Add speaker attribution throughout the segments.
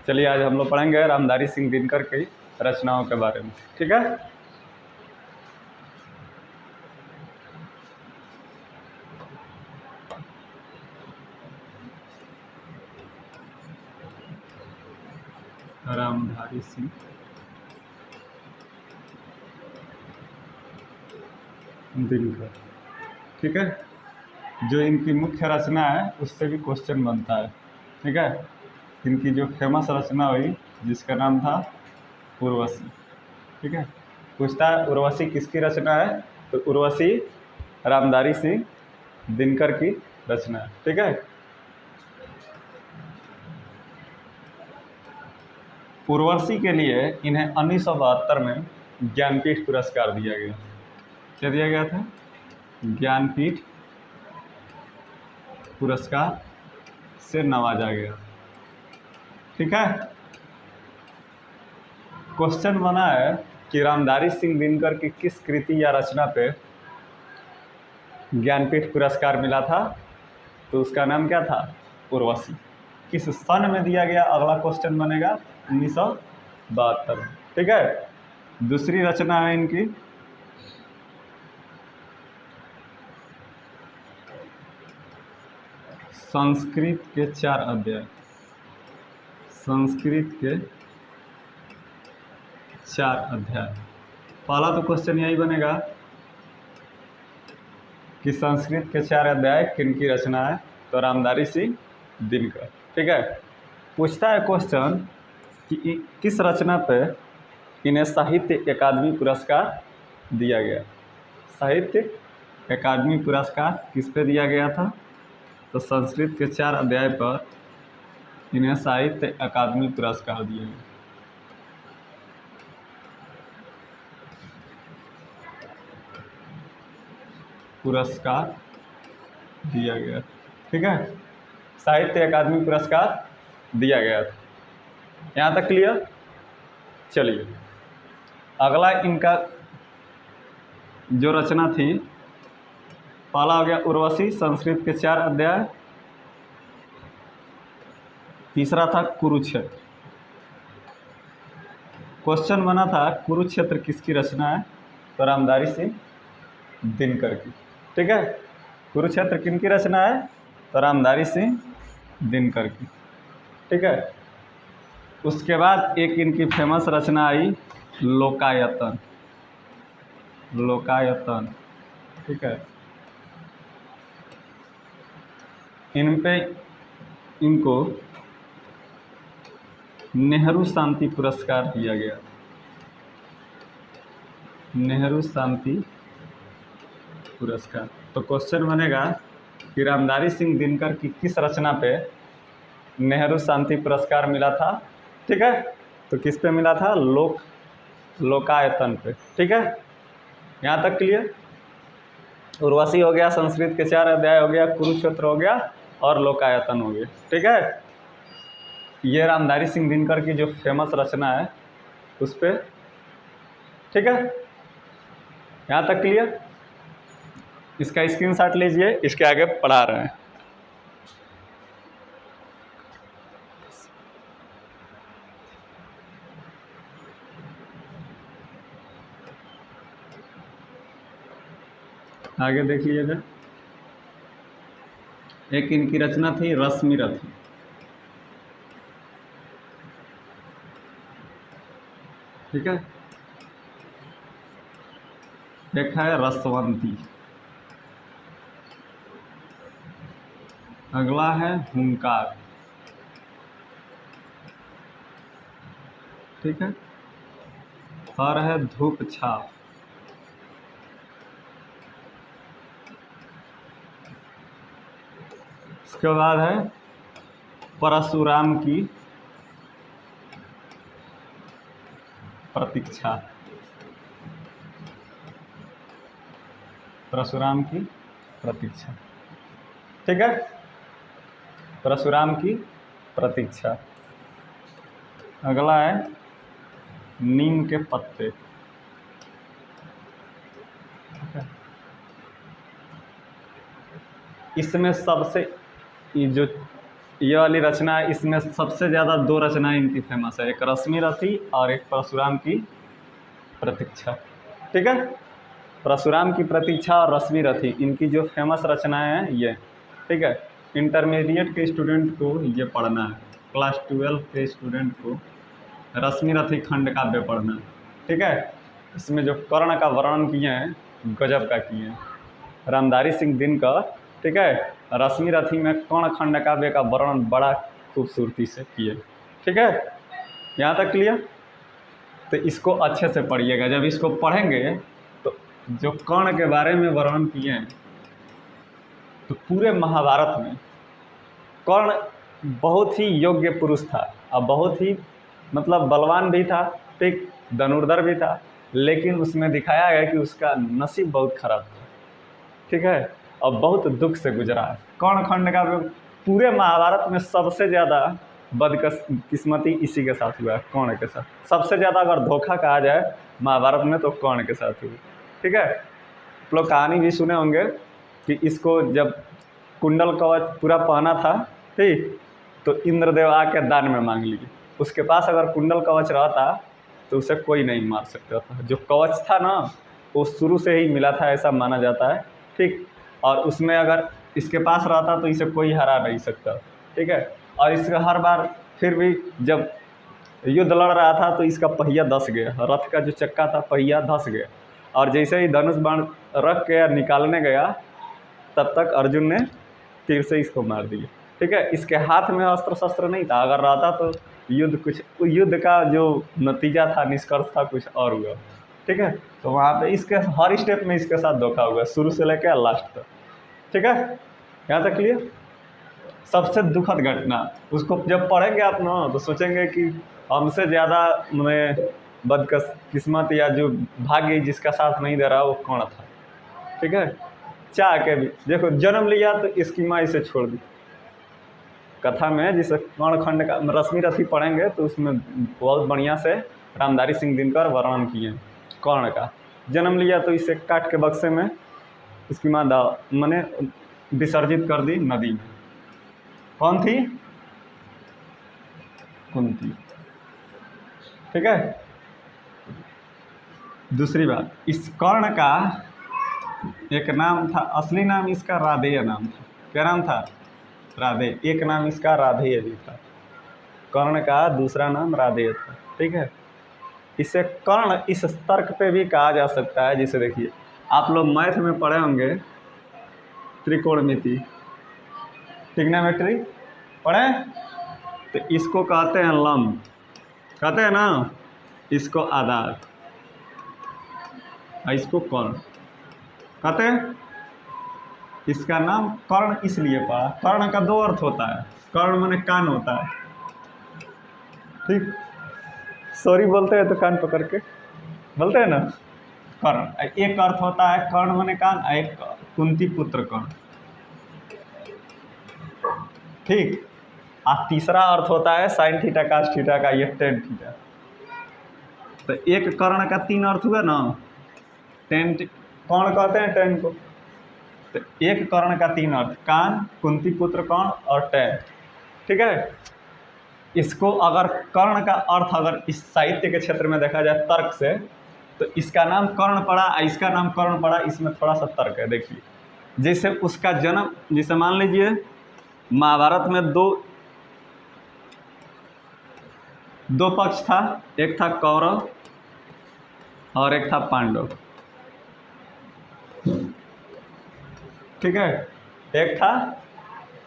Speaker 1: चलिए आज हम लोग पढ़ेंगे रामधारी सिंह दिनकर की रचनाओं के बारे में। ठीक है, रामधारी सिंह दिनकर। ठीक है, जो इनकी मुख्य रचना है उससे भी क्वेश्चन बनता है। ठीक है, इनकी जो फेमस रचना हुई जिसका नाम था उर्वशी। ठीक है, पूछता है उर्वशी किसकी रचना है, तो उर्वशी रामधारी सिंह दिनकर की रचना है। ठीक है, उर्वशी के लिए इन्हें 1972 में ज्ञानपीठ पुरस्कार दिया गया। क्या दिया गया था? ज्ञानपीठ पुरस्कार से नवाजा गया। ठीक है, क्वेश्चन बना है कि रामधारी सिंह दिनकर की किस कृति या रचना पे ज्ञानपीठ पुरस्कार मिला था, तो उसका नाम क्या था? उर्वशी। किस सन में दिया गया, अगला क्वेश्चन बनेगा 1972 में। ठीक है, दूसरी रचना है इनकी संस्कृत के 4 अध्याय। संस्कृत के 4 अध्याय। पहला तो क्वेश्चन यही बनेगा कि संस्कृत के 4 अध्याय किनकी रचना है, तो रामधारी सिंह दिनकर। ठीक है, पूछता है क्वेश्चन कि किस रचना पे इन्हें साहित्य अकादमी पुरस्कार दिया गया। साहित्य अकादमी पुरस्कार किस पे दिया गया था, तो संस्कृत के 4 अध्याय पर इन्हें साहित्य अकादमी पुरस्कार दिया गया। पुरस्कार दिया गया। ठीक है, साहित्य अकादमी पुरस्कार दिया गया था। यहाँ तक क्लियर? चलिए अगला इनका जो रचना थी, पहला हो गया उर्वशी, संस्कृत के 4 अध्याय। तीसरा था कुरुक्षेत्र। क्वेश्चन बना था कुरुक्षेत्र किसकी रचना है, तो रामधारी सिंह दिनकर की। ठीक है, कुरुक्षेत्र किनकी रचना है, तो रामधारी सिंह दिनकर की। ठीक है, उसके बाद एक इनकी फेमस रचना आई लोकायतन। लोकायतन। ठीक है, इन पे इनको नेहरू शांति पुरस्कार दिया गया। नेहरू शांति पुरस्कार। तो क्वेश्चन बनेगा कि रामधारी सिंह दिनकर की किस रचना पे नेहरू शांति पुरस्कार मिला था। ठीक है, तो किस पे मिला था? लोकायतन पे। ठीक है, यहाँ तक क्लियर? उर्वशी हो गया, संस्कृत के 4 अध्याय हो गया, कुरुक्षेत्र हो गया और लोकायतन हो गया। ठीक है, ये रामधारी सिंह दिनकर की जो फेमस रचना है उस पर। ठीक है, यहाँ तक क्लियर? इसका स्क्रीनशॉट लीजिए, इसके आगे पढ़ा रहे हैं। आगे देख लीजिएगा, एक इनकी रचना थी रश्मिरथी। ठीक है, एक है रसवंती, अगला है हुंकार। ठीक है, और है धूप छाप। इसके बाद है परशुराम की प्रतीक्षा। परशुराम की प्रतीक्षा। ठीक है, परशुराम की प्रतीक्षा। अगला है नीम के पत्ते। इसमें सबसे ये जो ये वाली रचना, इसमें सबसे ज़्यादा 2 रचनाएं इनकी फेमस है, एक रश्मि रथी और एक परशुराम की प्रतीक्षा। ठीक है, परशुराम की प्रतीक्षा और रश्मि रथी इनकी जो फेमस रचनाएं हैं ये। ठीक है, इंटरमीडिएट के स्टूडेंट को ये पढ़ना है, क्लास 12 के स्टूडेंट को रश्मि रथी खंड काव्य पढ़ना है। ठीक है, इसमें जो कर्ण का वर्णन किए हैं गजब का किए हैं रामधारी सिंह दिनकर। ठीक है, रश्मि रथी में कर्ण खंड काव्य का वर्णन बड़ा खूबसूरती से किए। ठीक है, यहाँ तक क्लियर। तो इसको अच्छे से पढ़िएगा, जब इसको पढ़ेंगे तो जो कर्ण के बारे में वर्णन किए हैं, तो पूरे महाभारत में कर्ण बहुत ही योग्य पुरुष था और बहुत ही मतलब बलवान भी था, ठीक, धनुर्धर भी था, लेकिन उसमें दिखाया गया कि उसका नसीब बहुत खराब था। ठीक है, और बहुत दुख से गुजरा है। कर्ण खंड का पूरे महाभारत में सबसे ज़्यादा बदकिस्मती इसी के साथ हुआ है, कर्ण के साथ। सबसे ज़्यादा अगर धोखा कहा जाए महाभारत में तो कर्ण के साथ हुआ। ठीक है, आप लोग कहानी भी सुने होंगे कि इसको जब कुंडल कवच पूरा पहना था, ठीक, तो इंद्रदेव आके दान में मांग लिए। उसके पास अगर कुंडल कवच रहता तो उसे कोई नहीं मार सकता था। जो कवच था ना वो शुरू से ही मिला था, ऐसा माना जाता है। ठीक, और उसमें अगर इसके पास रहता तो इसे कोई हरा नहीं सकता। ठीक है, और इसका हर बार फिर भी जब युद्ध लड़ रहा था तो इसका पहिया धंस गया, रथ का जो चक्का था पहिया धंस गया, और जैसे ही धनुष बाण रख के निकालने गया तब तक अर्जुन ने तीर से इसको मार दिया। ठीक है, इसके हाथ में अस्त्र शस्त्र नहीं था, अगर रहता तो युद्ध का जो नतीजा था, निष्कर्ष था, कुछ और हुआ। ठीक है, तो वहाँ पे इसके हर स्टेप में इसके साथ धोखा हुआ, शुरू से लेकर लास्ट तक। ठीक है, यहाँ तक क्लियर। सबसे दुखद घटना, उसको जब पढ़ेंगे आप ना तो सोचेंगे कि हमसे ज़्यादा मैं बदकिस्मत या जो भाग्य जिसका साथ नहीं दे रहा वो कौन था। ठीक है, चाह के भी देखो जन्म लिया तो इसकी माँ इसे छोड़ दी। कथा में जिसे कर्ण खंड का रश्मि रथी पढ़ेंगे तो उसमें बहुत बढ़िया से रामधारी सिंह दिनकर वर्णन किए कर्ण का। जन्म लिया तो इसे काट के बक्से में उसकी माँ मैंने विसर्जित कर दी नदी में। कौन थी? कुंती। ठीक है, दूसरी बात, इस कर्ण का एक नाम था, असली नाम इसका राधेय नाम था। क्या नाम था? राधे। एक नाम इसका राधेय भी था। कर्ण का दूसरा नाम राधेय था। ठीक है, इसे कर्ण इस तर्क पे भी कहा जा सकता है, जिसे देखिए आप लोग मैथ में पढ़े होंगे त्रिकोणमिति, ट्रिग्नोमेट्री पढ़े, तो इसको कहते हैं लंब, कहते हैं ना, इसको आधार, और इसको कर्ण कहते हैं। इसका नाम कर्ण इसलिए पड़ा, कर्ण का 2 अर्थ होता है, कर्ण माने कान होता है। ठीक, सॉरी बोलते हैं तो कान पकड़ के बोलते हैं ना कर्ण। एक अर्थ होता है कर्ण माने कान, एक कुंती पुत्र कर्ण। ठीक, और तीसरा अर्थ होता है साइन थीटा कास थीटा का, ये टेन थीटा। तो एक कर्ण का 3 अर्थ हुआ ना, टेन कर्ण कहते हैं टेन को। तो एक कर्ण का 3 अर्थ, कान, कुंती पुत्र कर्ण और टैन। ठीक है, इसको अगर कर्ण का अर्थ अगर इस साहित्य के क्षेत्र में देखा जाए तर्क से, तो इसका नाम कर्ण पड़ा, इसका नाम कर्ण पड़ा, इसमें थोड़ा सा तर्क है। देखिए जैसे उसका जन्म, जैसे मान लीजिए महाभारत में दो पक्ष था, एक था कौरव और एक था पांडव। ठीक है, एक था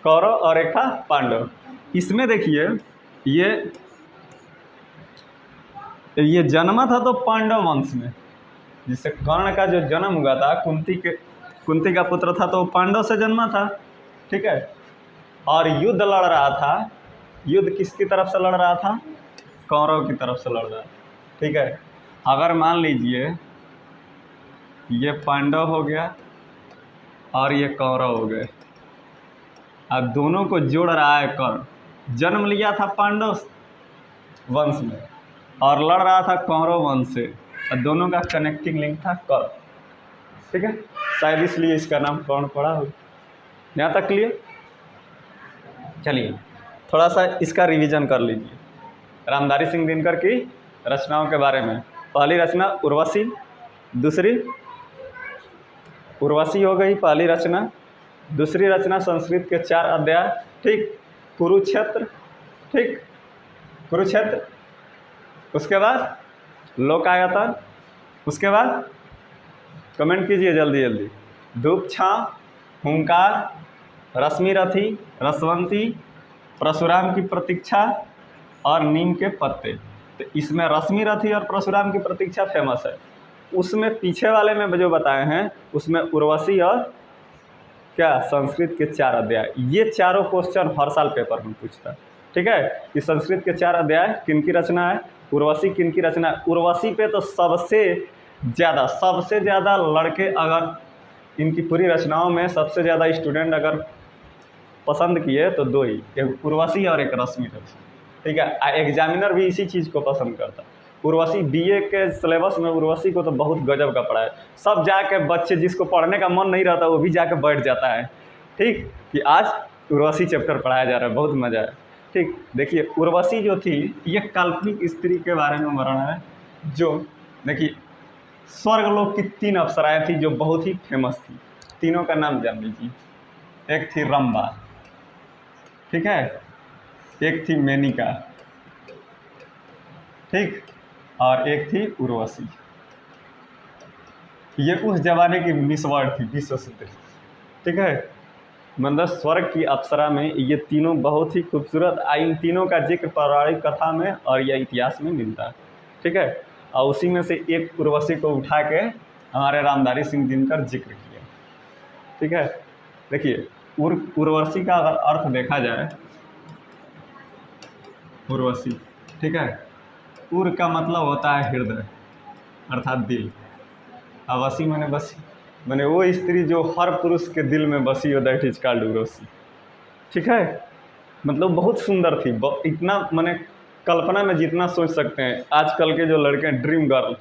Speaker 1: कौरव और एक था पांडव। इसमें देखिए ये जन्मा था तो पांडव वंश में, जिससे कर्ण का जो जन्म हुआ था कुंती का पुत्र था तो पांडव से जन्मा था। ठीक है, और युद्ध लड़ रहा था, युद्ध किसकी तरफ से लड़ रहा था? कौरव की तरफ से लड़ रहा था। ठीक है, अगर मान लीजिए ये पांडव हो गया और ये कौरव हो गए, अब दोनों को जोड़ रहा है कर्ण। जन्म लिया था पांडव वंश में और लड़ रहा था कौरव वंश से, और दोनों का कनेक्टिंग लिंक था कर्ण। ठीक है, शायद इसलिए इसका नाम कर्ण पड़ा हो। यहाँ तक क्लियर। चलिए थोड़ा सा इसका रिवीजन कर लीजिए रामधारी सिंह दिनकर की रचनाओं के बारे में। पहली रचना उर्वशी, दूसरी उर्वशी हो गई पहली रचना। दूसरी रचना संस्कृत के 4 अध्याय, ठीक, कुरुक्षेत्र, ठीक, कुरुक्षेत्र। उसके बाद लोकायतन, उसके बाद कमेंट कीजिए जल्दी जल्दी। धूप छाँव, हुंकार, रश्मिरथी, रसवंती, परशुराम की प्रतीक्षा और नीम के पत्ते। तो इसमें रश्मिरथी और परशुराम की प्रतीक्षा फेमस है। उसमें पीछे वाले में जो बताए हैं उसमें उर्वशी और क्या संस्कृत के 4 अध्याय, ये चारों क्वेश्चन हर साल पेपर में पूछता है, ठीक है। कि संस्कृत के 4 अध्याय किन की रचना है, उर्वशी किन की रचना है। उर्वशी पे तो सबसे ज़्यादा लड़के, अगर इनकी पूरी रचनाओं में सबसे ज़्यादा स्टूडेंट अगर पसंद किए तो 2 ही, एक उर्वशी और एक रश्मिरथी, ठीक है। एग्जामिनर भी इसी चीज़ को पसंद करता है। उर्वशी बीए के सिलेबस में उर्वशी को तो बहुत गजब का पढ़ा है। सब जाके बच्चे जिसको पढ़ने का मन नहीं रहता वो भी जाके बैठ जाता है, ठीक, कि आज उर्वशी चैप्टर पढ़ाया जा रहा है, बहुत मज़ा है, ठीक। देखिए उर्वशी जो थी ये काल्पनिक स्त्री के बारे में वर्णन है। जो देखिए स्वर्गलोक की 3 अप्सराएं थी जो बहुत ही फेमस थी। तीनों का नाम जान लीजिए। एक थी रंभा, ठीक है, एक थी मेनिका, ठीक, और एक थी उर्वशी। ये उस जमाने की मिस वर्ल्ड थी, विश्व सुंदरी, ठीक है। मतलब स्वर्ग की अप्सरा में ये तीनों बहुत ही खूबसूरत। इन तीनों का जिक्र पौराणिक कथा में और या इतिहास में मिलता है, ठीक है। और उसी में से एक उर्वशी को उठा के हमारे रामधारी सिंह दिनकर जिक्र किया, ठीक है। देखिए उर्वशी का अगर अर्थ देखा जाए, उर्वशी, ठीक है, उर का मतलब होता है हृदय अर्थात दिल। अवशी मैंने बसी, मैंने वो स्त्री जो हर पुरुष के दिल में बसी हो, दैट इज कॉल्ड उर्वशी, ठीक है। मतलब बहुत सुंदर थी, इतना मैंने कल्पना में जितना सोच सकते हैं। आजकल के जो लड़के हैं ड्रीम गर्ल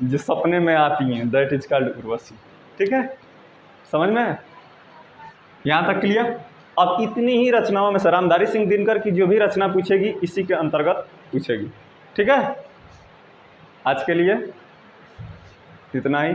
Speaker 1: जो सपने में आती हैं, दैट इज कॉल्ड उर्वशी, ठीक है। समझ में यहाँ तक क्लियर। अब इतनी ही रचनाओं में से रामधारी सिंह दिनकर की जो भी रचना पूछेगी इसी के अंतर्गत पूछेगी, ठीक है। आज के लिए इतना ही।